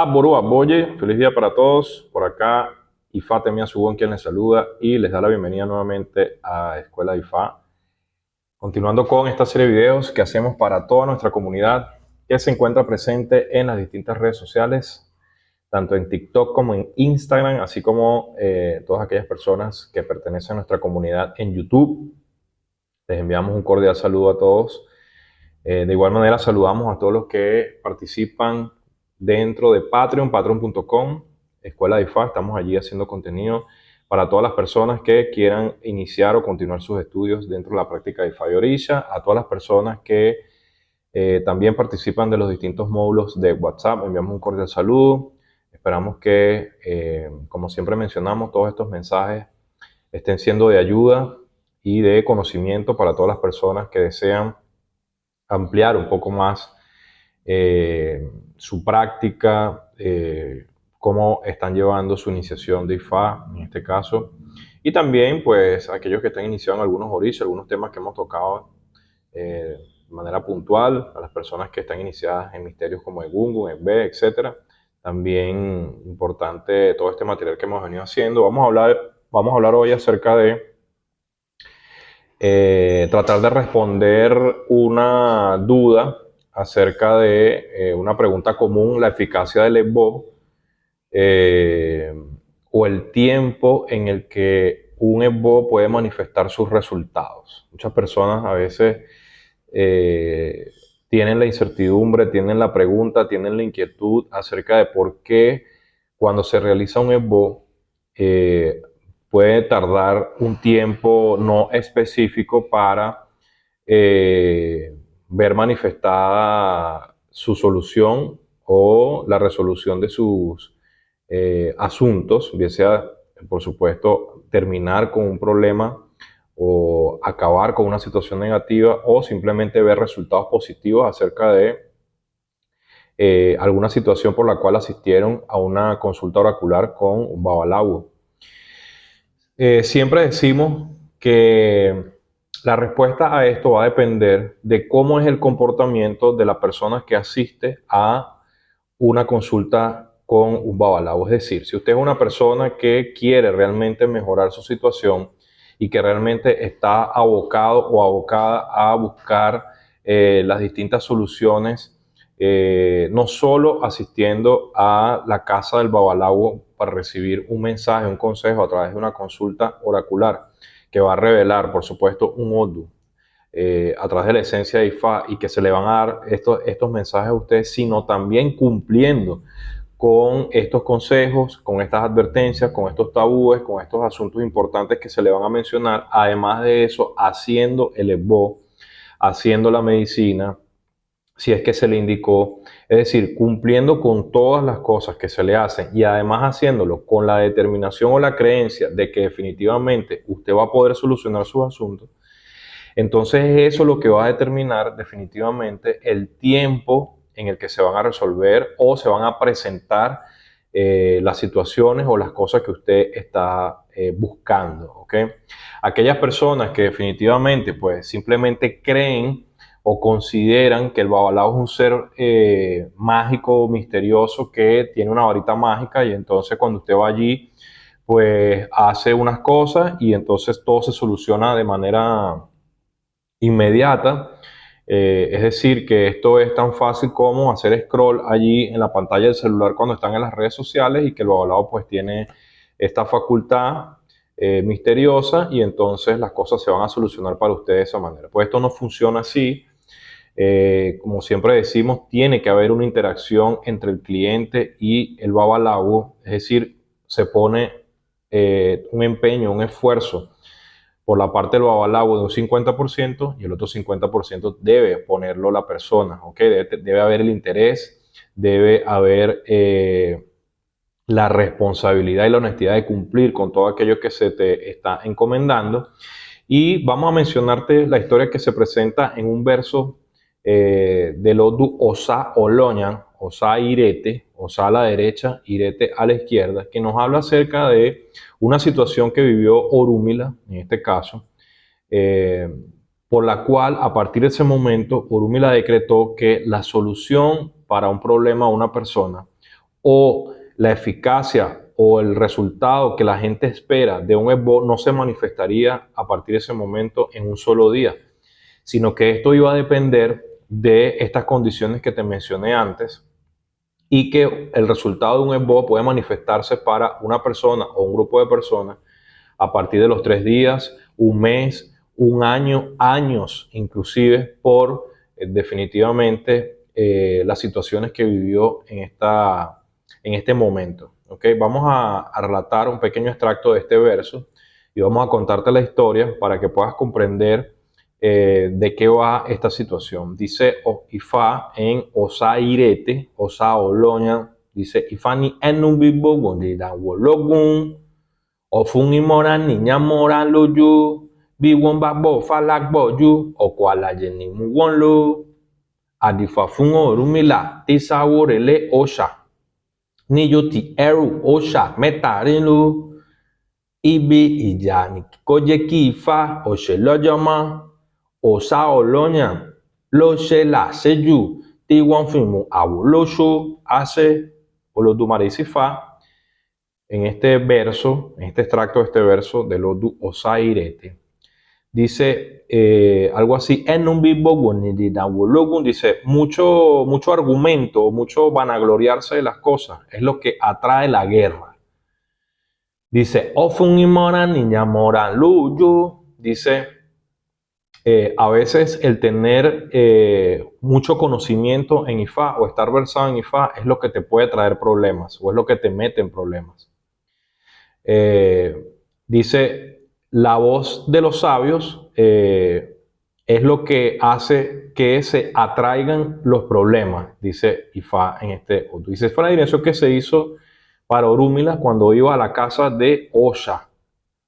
Borúa Boye, feliz día para todos. Por acá, Ifá Temia Subón, quien les saluda y les da la bienvenida nuevamente a Escuela Ifá. Continuando con esta serie de videos que hacemos para toda nuestra comunidad que se encuentra presente en las distintas redes sociales, tanto en TikTok como en Instagram, así como todas aquellas personas que pertenecen a nuestra comunidad en YouTube. Les enviamos un cordial saludo a todos. De igual manera saludamos a todos los que participan dentro de Patreon, patreon.com, Escuela de IFA. Estamos allí haciendo contenido para todas las personas que quieran iniciar o continuar sus estudios dentro de la práctica de IFA y Orisha, a todas las personas que también participan de los distintos módulos de WhatsApp. Enviamos un cordial saludo. Esperamos que, como siempre mencionamos, todos estos mensajes estén siendo de ayuda y de conocimiento para todas las personas que desean ampliar un poco más su práctica, cómo están llevando su iniciación de IFA en este caso, y también pues aquellos que están iniciando algunos orillas, algunos temas que hemos tocado de manera puntual, a las personas que están iniciadas en misterios como Egungun, Egbe, etc. También importante todo este material que hemos venido haciendo. Vamos a hablar hoy acerca de tratar de responder una duda acerca de una pregunta común, la eficacia del EBO, eh, o el tiempo en el que un EBO puede manifestar sus resultados. Muchas personas a veces eh, tienen la incertidumbre, tienen la pregunta, tienen la inquietud acerca de por qué cuando se realiza un EBO puede tardar un tiempo no específico para ver manifestada su solución o la resolución de sus asuntos, bien sea, por supuesto, terminar con un problema o acabar con una situación negativa o simplemente ver resultados positivos acerca de alguna situación por la cual asistieron a una consulta oracular con un babalawo. Siempre decimos que la respuesta a esto va a depender de cómo es el comportamiento de la persona que asiste a una consulta con un babalawo. Es decir, si usted es una persona que quiere realmente mejorar su situación y que realmente está abocado o abocada a buscar las distintas soluciones, no solo asistiendo a la casa del babalawo para recibir un mensaje, un consejo a través de una consulta oracular que va a revelar, por supuesto, un Odu a través de la esencia de Ifá, y que se le van a dar estos mensajes a ustedes, sino también cumpliendo con estos consejos, con estas advertencias, con estos tabúes, con estos asuntos importantes que se le van a mencionar. Además de eso, haciendo el EBO, haciendo la medicina, si es que se le indicó, es decir, cumpliendo con todas las cosas que se le hacen y además haciéndolo con la determinación o la creencia de que definitivamente usted va a poder solucionar sus asuntos. Entonces eso es lo que va a determinar definitivamente el tiempo en el que se van a resolver o se van a presentar las situaciones o las cosas que usted está buscando, ¿ok? Aquellas personas que definitivamente pues simplemente creen o consideran que el babalao es un ser mágico, misterioso, que tiene una varita mágica, y entonces cuando usted va allí pues hace unas cosas y entonces todo se soluciona de manera inmediata. Es decir, que esto es tan fácil como hacer scroll allí en la pantalla del celular cuando están en las redes sociales, y que el babalao pues tiene esta facultad misteriosa, y entonces las cosas se van a solucionar para ustedes de esa manera. Pues esto no funciona así. Como siempre decimos, tiene que haber una interacción entre el cliente y el babalawo, es decir, se pone un empeño, un esfuerzo por la parte del babalawo de un 50%, y el otro 50% debe ponerlo la persona, ¿ok? Debe haber el interés, debe haber la responsabilidad y la honestidad de cumplir con todo aquello que se te está encomendando. Y vamos a mencionarte la historia que se presenta en un verso del Odu Osa Oloñan, Osa Irete, Osa a la derecha, Irete a la izquierda, que nos habla acerca de una situación que vivió Orúmila, en este caso, eh, por la cual a partir de ese momento Orúmila decretó que la solución para un problema a una persona o la eficacia o el resultado que la gente espera de un esbo no se manifestaría a partir de ese momento en un solo día, sino que esto iba a depender de estas condiciones que te mencioné antes, y que el resultado de un esbo puede manifestarse para una persona o un grupo de personas a partir de los 3 días, un mes, un año, años, inclusive por definitivamente las situaciones que vivió en este momento. ¿Okay? Vamos a relatar un pequeño extracto de este verso y vamos a contarte la historia para que puedas comprender de qué va esta situación. Dice Ifá en Osa Irete, Osa Oloña, dice Ifani enun bibo gondida wologun Ọ̀fun ìmọ̀ràn nìyẹn mọ́ra lójú bí wọ́n bá gbọ́ fálágbọ́jú ọ̀kọ̀ àlàyé ni mú wọ́n lò àdìfà fún Ọ̀rúnmìlà tí Sáwórelé òòṣà níjó ti ẹrù òòṣà mẹ́tàrínló ibi ìjà kó jẹ́ kí Ifá ọ̀ṣẹ̀ lọ́jọ́ mọ́ Ọ̀ṣà Ọlọ́yàn ló ṣe làṣejù tí wọ́n fi mú àwò lóṣó àṣẹ Olódùmarè sí Ifá. En este verso, en este extracto de este verso del Odu Osa Irete, dice algo así, en un dice mucho argumento, mucho vanagloriarse de las cosas, es lo que atrae la guerra. Dice, ofun imoran niña moran luyo, dice, a veces el tener mucho conocimiento en Ifá o estar versado en Ifá es lo que te puede traer problemas o es lo que te mete en problemas. Dice, la voz de los sabios es lo que hace que se atraigan los problemas, dice Ifá en este otro. Dice, fue la dirección que se hizo para Orúmila cuando iba a la casa de Osha,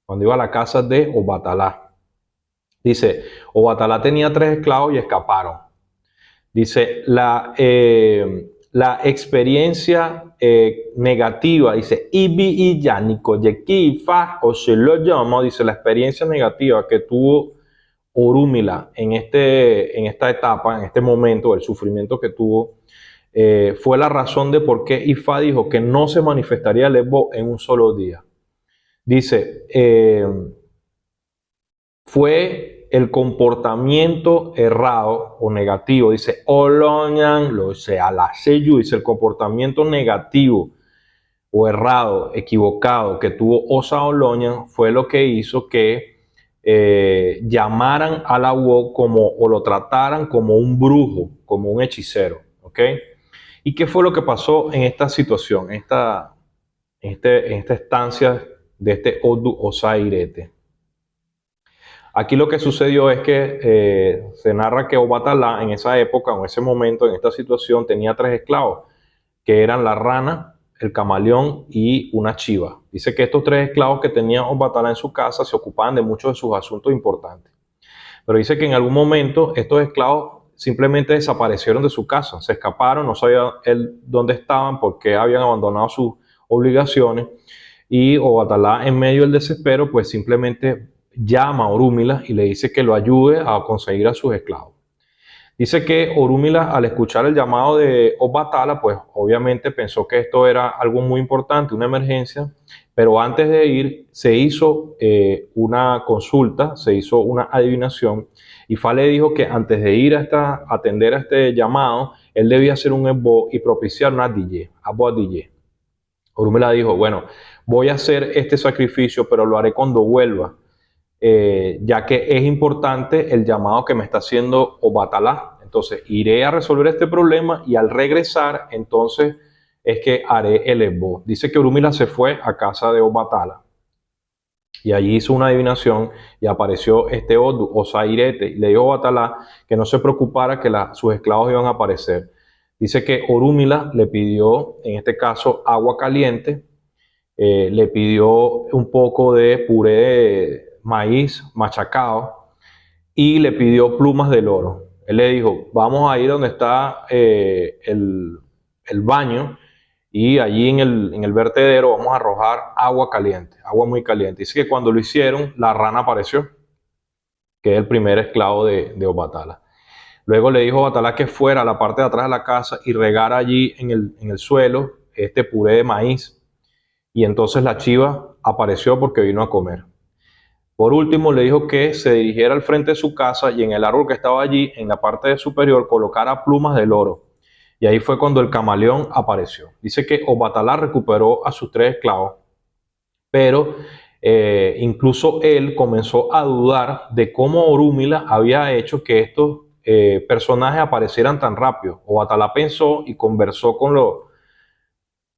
cuando iba a la casa de Obatalá. Dice, Obatalá tenía 3 esclavos y escaparon. Dice, la experiencia negativa, dice, dice, la experiencia negativa que tuvo Orúmila en esta etapa, en este momento, el sufrimiento que tuvo, fue la razón de por qué Ifá dijo que no se manifestaría el esbo en un solo día. Dice, fue el comportamiento errado o negativo, dice Oloñan, lo sea la seyu, dice el comportamiento negativo o errado, equivocado que tuvo Osa Oloñan fue lo que hizo que llamaran a la Wo como o lo trataran como un brujo, como un hechicero, ¿ok? ¿Y qué fue lo que pasó en esta situación, en esta estancia de este Odu Osa Irete? Aquí lo que sucedió es que se narra que Obatalá en esa época, en ese momento, en esta situación, tenía 3 esclavos, que eran la rana, el camaleón y una chiva. Dice que estos 3 esclavos que tenía Obatalá en su casa se ocupaban de muchos de sus asuntos importantes. Pero dice que en algún momento estos esclavos simplemente desaparecieron de su casa, se escaparon, no sabía él dónde estaban, porque habían abandonado sus obligaciones, y Obatalá en medio del desespero pues simplemente llama a Orúmila y le dice que lo ayude a conseguir a sus esclavos. Dice que Orúmila, al escuchar el llamado de Obatala, pues obviamente pensó que esto era algo muy importante, una emergencia, pero antes de ir se hizo una consulta, se hizo una adivinación, y Fa le dijo que antes de ir a atender a este llamado, él debía hacer un esbo y propiciar una dille, abo dille. Orúmila dijo, bueno, voy a hacer este sacrificio, pero lo haré cuando vuelva. Ya que es importante el llamado que me está haciendo Obatalá. Entonces iré a resolver este problema y al regresar entonces es que haré el esbo. Dice que Orúmila se fue a casa de Obatala y allí hizo una adivinación y apareció este Odu, Osa Irete, y le dijo a Obatalá que no se preocupara, que sus esclavos iban a aparecer. Dice que Orúmila le pidió, en este caso, agua caliente, le pidió un poco de puré de maíz machacado y le pidió plumas del oro. Él le dijo, vamos a ir donde está el baño, y allí en el vertedero vamos a arrojar agua caliente, agua muy caliente. Dice que cuando lo hicieron, la rana apareció, que es el primer esclavo de Obatala. Luego le dijo a Obatala que fuera a la parte de atrás de la casa y regara allí en el suelo este puré de maíz. Y entonces la chiva apareció porque vino a comer. Por último, le dijo que se dirigiera al frente de su casa y en el árbol que estaba allí, en la parte superior, colocara plumas de oro. Y ahí fue cuando el camaleón apareció. Dice que Obatalá recuperó a sus 3 esclavos, pero incluso él comenzó a dudar de cómo Orúmila había hecho que estos personajes aparecieran tan rápido. Obatalá pensó y conversó con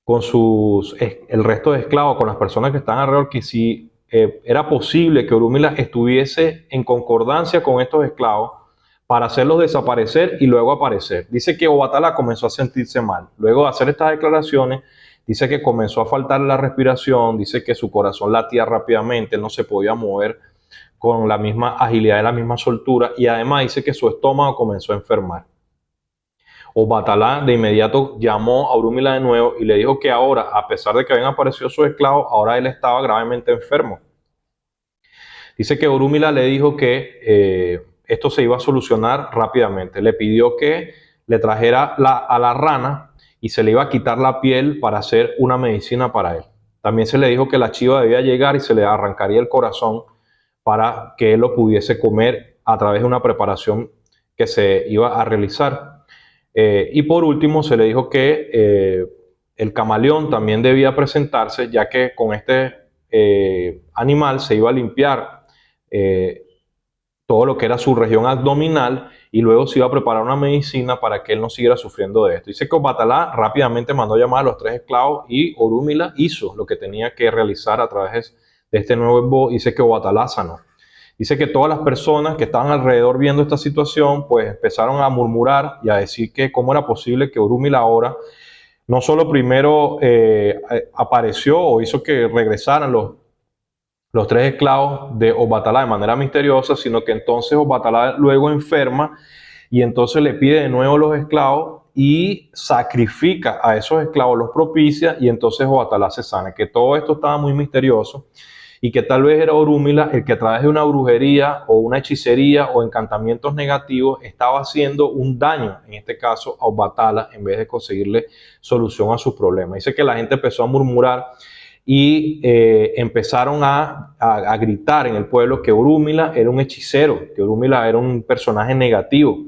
el resto de esclavos, con las personas que estaban alrededor, que si era posible que Orúmila estuviese en concordancia con estos esclavos para hacerlos desaparecer y luego aparecer. Dice que Obatalá comenzó a sentirse mal. Luego de hacer estas declaraciones, dice que comenzó a faltar la respiración, dice que su corazón latía rápidamente, él no se podía mover con la misma agilidad y la misma soltura, y además dice que su estómago comenzó a enfermar. Obatalá de inmediato llamó a Orúmila de nuevo y le dijo que ahora, a pesar de que habían aparecido sus esclavos, ahora él estaba gravemente enfermo. Dice que Orúmila le dijo que esto se iba a solucionar rápidamente. Le pidió que le trajera a la rana y se le iba a quitar la piel para hacer una medicina para él. También se le dijo que la chiva debía llegar y se le arrancaría el corazón para que él lo pudiese comer a través de una preparación que se iba a realizar. Y por último se le dijo que el camaleón también debía presentarse, ya que con este animal se iba a limpiar todo lo que era su región abdominal y luego se iba a preparar una medicina para que él no siguiera sufriendo de esto. Dice que Obatalá rápidamente mandó llamar a los 3 esclavos y Orúmila hizo lo que tenía que realizar a través de este nuevo embo. Dice que Obatalá sanó. Dice que todas las personas que estaban alrededor viendo esta situación pues empezaron a murmurar y a decir que cómo era posible que Orúmila ahora no solo primero apareció o hizo que regresaran los 3 esclavos de Obatalá de manera misteriosa, sino que entonces Obatalá luego enferma y entonces le pide de nuevo los esclavos y sacrifica a esos esclavos, los propicia y entonces Obatalá se sana. Que todo esto estaba muy misterioso y que tal vez era Orúmila el que a través de una brujería o una hechicería o encantamientos negativos estaba haciendo un daño, en este caso a Obatalá, en vez de conseguirle solución a sus problemas. Dice que la gente empezó a murmurar y empezaron a gritar en el pueblo que Orúmila era un hechicero, que Orúmila era un personaje negativo.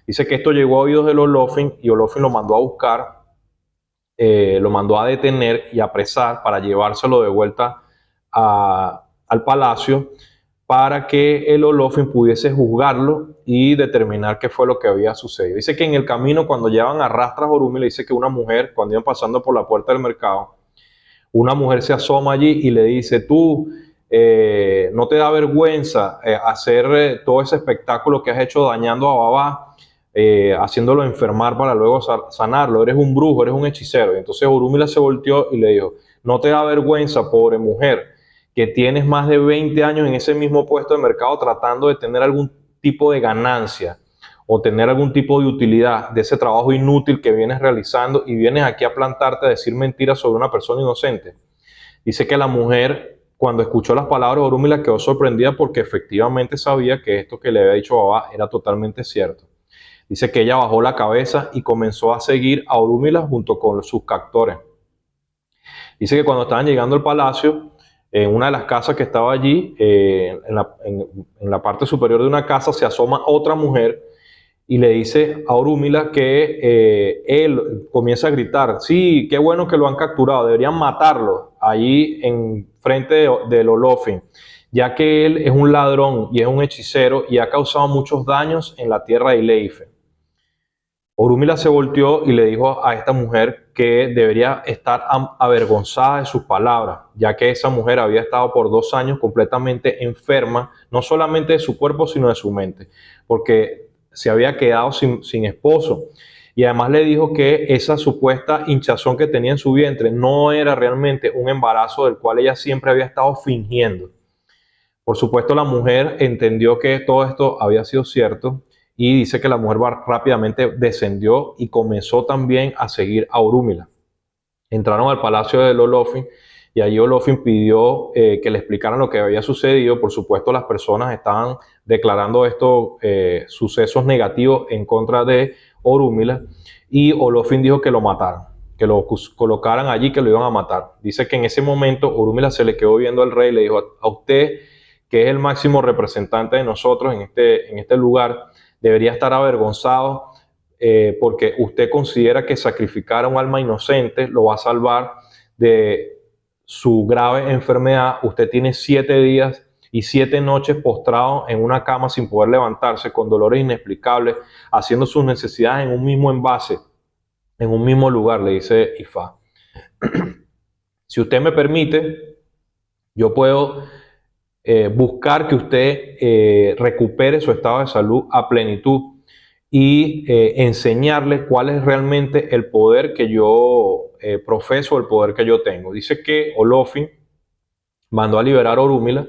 Dice que esto llegó a oídos de Olofin y Olofin lo mandó a buscar, lo mandó a detener y apresar para llevárselo de vuelta al palacio para que el Olofin pudiese juzgarlo y determinar qué fue lo que había sucedido. Dice que en el camino, cuando llevaban a rastras a Orúmila, dice que una mujer, cuando iban pasando por la puerta del mercado, una mujer se asoma allí y le dice, tú no te da vergüenza hacer todo ese espectáculo que has hecho dañando a Babá, haciéndolo enfermar para luego sanarlo, eres un brujo, eres un hechicero. Y entonces Orúmila se volteó y le dijo, no te da vergüenza, pobre mujer, que tienes más de 20 años en ese mismo puesto de mercado tratando de tener algún tipo de ganancia o tener algún tipo de utilidad de ese trabajo inútil que vienes realizando y vienes aquí a plantarte a decir mentiras sobre una persona inocente. Dice que la mujer, cuando escuchó las palabras de Orúmila, quedó sorprendida porque efectivamente sabía que esto que le había dicho Babá era totalmente cierto. Dice que ella bajó la cabeza y comenzó a seguir a Orúmila junto con sus captores. Dice que cuando estaban llegando al palacio, en una de las casas que estaba allí, en la parte superior de una casa, se asoma otra mujer y le dice a Orúmila que él comienza a gritar, sí, qué bueno que lo han capturado, deberían matarlo allí en frente del Olofin, ya que él es un ladrón y es un hechicero y ha causado muchos daños en la tierra de Ileife. Orúmila se volteó y le dijo a esta mujer que debería estar avergonzada de sus palabras, ya que esa mujer había estado por 2 años completamente enferma, no solamente de su cuerpo, sino de su mente, porque se había quedado sin esposo. Y además le dijo que esa supuesta hinchazón que tenía en su vientre no era realmente un embarazo del cual ella siempre había estado fingiendo. Por supuesto, la mujer entendió que todo esto había sido cierto y dice que la mujer rápidamente descendió y comenzó también a seguir a Orúmila. Entraron al palacio de Olofin y allí Olofin pidió que le explicaran lo que había sucedido. Por supuesto, las personas estaban declarando estos sucesos negativos en contra de Orúmila y Olofin dijo que lo mataran. que lo colocaran allí, que lo iban a matar. Dice que en ese momento Orúmila se le quedó viendo al rey y le dijo: a usted, que es el máximo representante de nosotros en este lugar, debería estar avergonzado, porque usted considera que sacrificar a un alma inocente lo va a salvar de su grave enfermedad. Usted tiene 7 días y 7 noches postrado en una cama sin poder levantarse, con dolores inexplicables, haciendo sus necesidades en un mismo envase, en un mismo lugar, le dice Ifá. Si usted me permite, yo puedo buscar que usted recupere su estado de salud a plenitud y enseñarle cuál es realmente el poder que yo profeso, el poder que yo tengo. Dice que Olofin mandó a liberar a Orúmila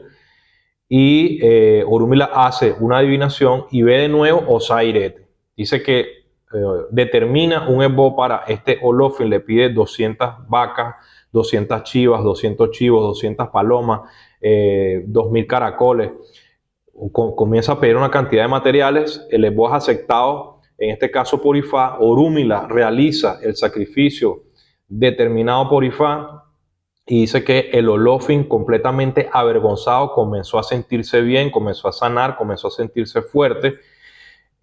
y Orúmila hace una adivinación y ve de nuevo Osairete. Dice que determina un esbo para este Olofin, le pide 200 vacas, 200 chivas, 200 chivos, 200 palomas, 2000 caracoles. Comienza a pedir una cantidad de materiales, el esbo es aceptado, en este caso por Ifá. Orúmila realiza el sacrificio determinado por Ifá y dice que el Olofin, completamente avergonzado, comenzó a sentirse bien, comenzó a sanar, comenzó a sentirse fuerte,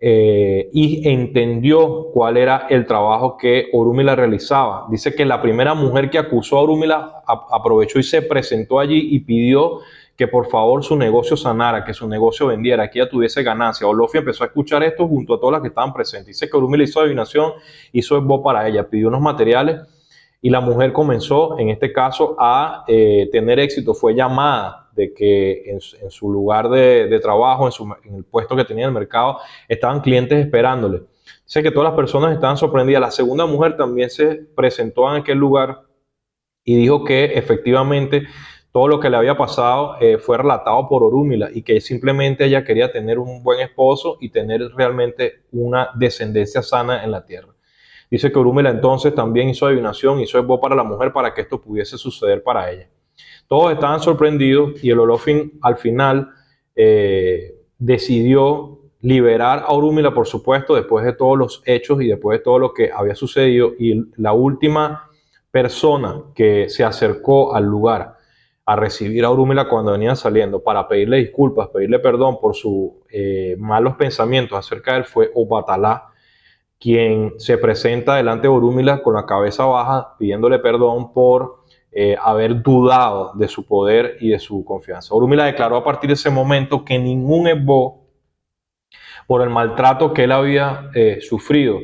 y entendió cuál era el trabajo que Orúmila realizaba. Dice que la primera mujer que acusó a Orúmila aprovechó y se presentó allí y pidió que por favor su negocio sanara, que su negocio vendiera, que ella tuviese ganancia. Olofin empezó a escuchar esto junto a todas las que estaban presentes. Dice que Orúmila hizo adivinación, hizo esbo para ella, pidió unos materiales y la mujer comenzó, en este caso, a tener éxito. Fue llamada de que en su lugar de trabajo, en el puesto que tenía en el mercado, estaban clientes esperándole. Dice que todas las personas estaban sorprendidas. La segunda mujer también se presentó en aquel lugar y dijo que efectivamente todo lo que le había pasado fue relatado por Orúmila y que simplemente ella quería tener un buen esposo y tener realmente una descendencia sana en la tierra. Dice que Orúmila entonces también hizo adivinación, hizo esbo para la mujer para que esto pudiese suceder para ella. Todos estaban sorprendidos y el Olofin al final decidió liberar a Orúmila, por supuesto, después de todos los hechos y después de todo lo que había sucedido. Y la última persona que se acercó al lugar a recibir a Orúmila cuando venía saliendo para pedirle disculpas, pedirle perdón por sus malos pensamientos acerca de él, fue Obatalá, quien se presenta delante de Orúmila con la cabeza baja, pidiéndole perdón por haber dudado de su poder y de su confianza. Orúmila declaró a partir de ese momento que ningún esbo, por el maltrato que él había sufrido,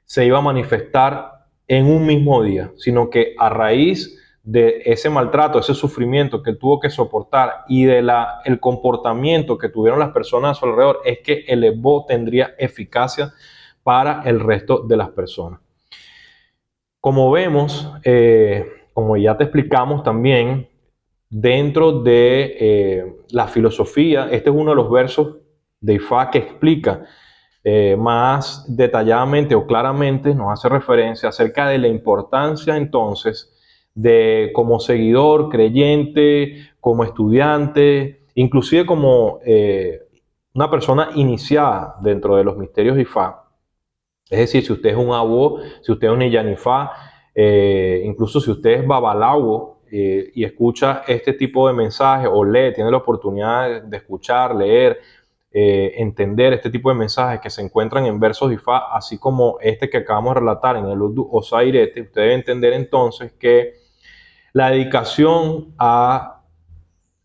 se iba a manifestar en un mismo día, sino que a raíz de ese maltrato, ese sufrimiento que él tuvo que soportar y de el comportamiento que tuvieron las personas a su alrededor, es que el esbo tendría eficacia para el resto de las personas. Como vemos, como ya te explicamos también, dentro de la filosofía, este es uno de los versos de Ifá que explica más detalladamente o claramente, nos hace referencia acerca de la importancia entonces de, como seguidor, creyente, como estudiante, inclusive como una persona iniciada dentro de los misterios de Ifá. Es decir, si usted es un Abo, si usted es un Iyanifá, incluso si usted es Babalawo y escucha este tipo de mensajes o lee, tiene la oportunidad de escuchar, leer, entender este tipo de mensajes que se encuentran en versos de Ifá, así como este que acabamos de relatar en el Udu Osairete, usted debe entender entonces que la dedicación a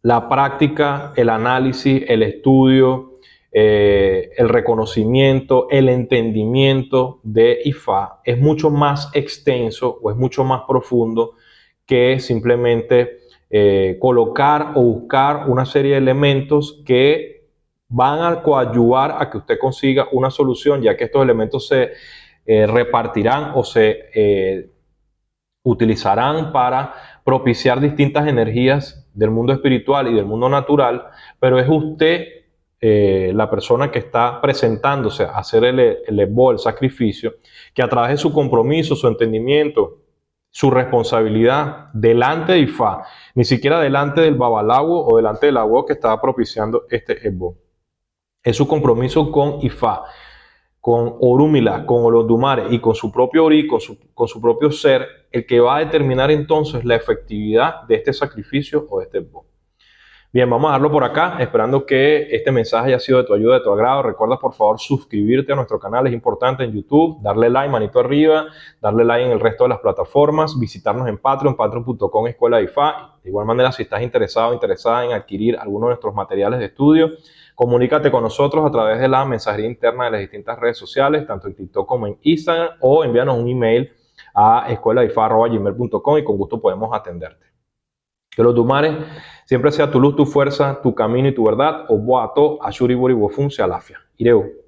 la práctica, el análisis, el estudio, el reconocimiento, el entendimiento de Ifá es mucho más extenso o es mucho más profundo que simplemente colocar o buscar una serie de elementos que van a coadyuvar a que usted consiga una solución, ya que estos elementos se repartirán o se utilizarán para propiciar distintas energías del mundo espiritual y del mundo natural, pero es usted la persona que está presentándose a hacer el esbo, el sacrificio, que a través de su compromiso, su entendimiento, su responsabilidad delante de Ifá, ni siquiera delante del Babalawo o delante del Awo que estaba propiciando este esbo, es su compromiso con Ifá, con Orúmila, con Olodumare y con su propio Ori, con su propio ser, el que va a determinar entonces la efectividad de este sacrificio o de este voto. Bien, vamos a dejarlo por acá, esperando que este mensaje haya sido de tu ayuda, de tu agrado. Recuerda, por favor, suscribirte a nuestro canal, es importante, en YouTube, darle like, manito arriba, darle like en el resto de las plataformas, visitarnos en Patreon, patreon.com, Escuela de IFA. De igual manera, si estás interesado o interesada en adquirir alguno de nuestros materiales de estudio, comunícate con nosotros a través de la mensajería interna de las distintas redes sociales, tanto en TikTok como en Instagram, o envíanos un email a escuelaifa@gmail.com y con gusto podemos atenderte. Que los Dumares siempre sea tu luz, tu fuerza, tu camino y tu verdad. Oboato, Ashuri Buri Bofun, Alafia. Ireu.